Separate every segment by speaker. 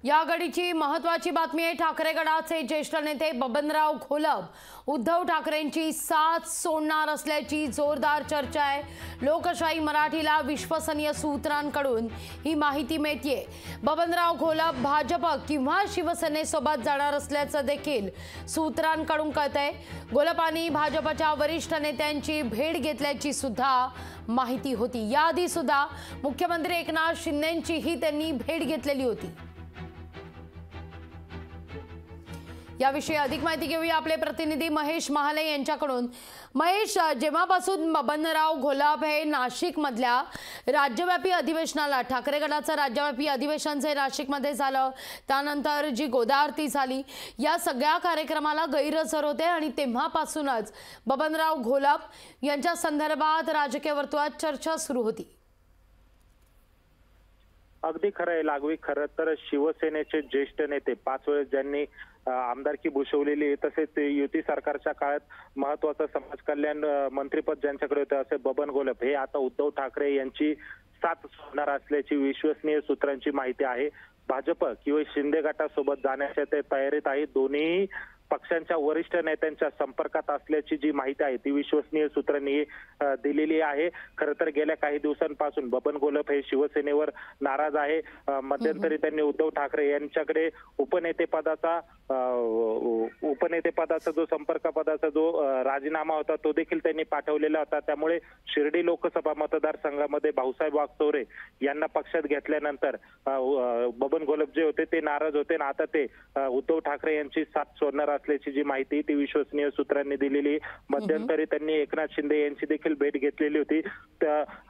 Speaker 1: या घडीची महत्त्वाची बातमी आहे। ठाकरे गटाचे ज्येष्ठ नेते बबनराव घोलप उद्धव ठाकरेंची साथ सोडणार असल्याची जोरदार चर्चा आहे। लोकशाही मराठीला विश्वसनीय सूत्रांकडून ही माहिती मिळते। बबनराव घोलप भाजप किंवा शिवसेनेसोबत जाणार असल्याचं देखील सूत्रांकडून कळतंय। घोलपांनी भाजपच्या वरिष्ठ नेत्यांची भेट घेतल्याची सुद्धा माहिती होती। याआधी सुद्धा मुख्यमंत्री एकनाथ शिंदेंचीही त्यांनी भेट घेतलेली होती। याविषयी अधिक माहिती घेऊया आपले प्रतिनिधी महेश महाले यांच्याकडून। महेश, जेव्हापासून बबनराव घोलप हे नाशिक मधल्या राज्यव्यापी अधिवेशनाला, ठाकरे गटाचं राज्यव्यापी अधिवेशन जे नाशिकमध्ये झालं, त्यानंतर जी गोदा आरती झाली, या सगळ्या कार्यक्रमाला गैरहजर होते आणि तेव्हापासूनच बबनराव घोलप यांच्या संदर्भात राजकीय वर्तुळात चर्चा सुरू होती।
Speaker 2: अगदी खरं आहे लागवी। खरं तर शिवसेनेचे ज्येष्ठ नेते 5 वेळेस ज्यांनी आमदारकी भूषवलेली, तसेच युती सरकारच्या काळात महत्वाचं समाज कल्याण मंत्रीपद ज्यांच्याकडे होते असे बबन घोलप हे आता उद्धव ठाकरे यांची साथ सोडणार असल्याची विश्वसनीय सूत्रांची माहिती आहे। भाजप किंवा शिंदे गटासोबत जाण्याच्या ते तयारीत आहे। दोन्ही पक्षांच्या वरिष्ठ नेत्यांच्या संपर्कात असल्याची जी माहिती आहे ती विश्वसनीय सूत्रांनी दिलेली आहे। खरं तर गेल्या काही दिवसांपासून बबन घोलप हे शिवसेनेवर नाराज आहे। मध्यंतरी त्यांनी उद्धव ठाकरे यांच्याकडे उपनेतेपदाचा जो संपर्क पदाचा जो राजीनामा होता तो देखील त्यांनी पाठवलेला होता। त्यामुळे शिर्डी लोकसभा मतदारसंघामध्ये भाऊसाहेब वागचौरे यांना पक्षात घेतल्यानंतर बबन घोलप जे होते ते नाराज होते आणि आता ते उद्धव ठाकरे यांची साथ सोडणार असल्याची जी माहिती ती विश्वसनीय सूत्रांनी दिलेली। मध्यंतरी त्यांनी एकनाथ शिंदे यांची देखील भेट घेतलेली होती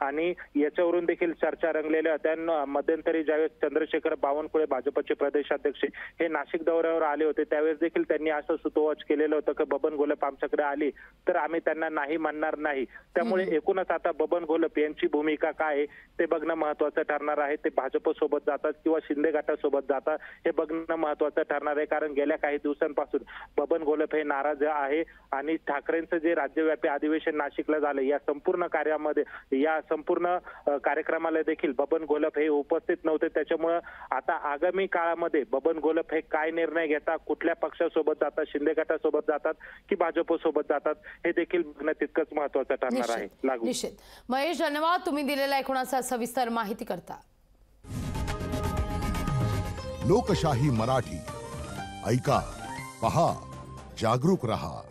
Speaker 2: आणि याच्यावरून देखील चर्चा रंगलेल्या होत्या। मध्यंतरी ज्यावेळेस चंद्रशेखर बावनकुळे भाजपचे प्रदेशाध्यक्ष हे नाशिक दौऱ्यावर आले होते त्यावेळेस देखील त्यांनी असं सुतोवाच केलेलं होतं की बबन घोलप आमच्याकडे आली तर आम्ही त्यांना नाही म्हणणार नाही। त्यामुळे एकूणच आता बबन घोलप यांची भूमिका काय आहे ते बघणं महत्त्वाचं ठरणार आहे। ते भाजप सोबत जातात किंवा शिंदे गटासोबत जातात हे बघणं महत्त्वाचं ठरणार आहे। कारण गेल्या काही दिवसांपासून बबन घोलप हे नाराज आहे आणि ठाकरेंचं जे राज्यव्यापी अधिवेशन नाशिकला झालं या संपूर्ण कार्यक्रमाला देखील बबन घोलप हे उपस्थित नव्हते। त्याच्यामुळे आता आगामी काळामध्ये बबन घोलप हे काय निर्णय घेतात, कुठल्या पक्षासोबत जातात, शिंदे गटासोबत जातात की भाजप सोबत जातात हे देखील बघणं तितकंच महत्त्वाचं ठरणार आहे। लागू
Speaker 1: निश्चित। महेश, धन्यवाद तुम्ही दिलेल्या एकूणाचा सविस्तर माहिती करता।
Speaker 3: लोकशाही मराठी ऐका, पहा, जागरूक रहा।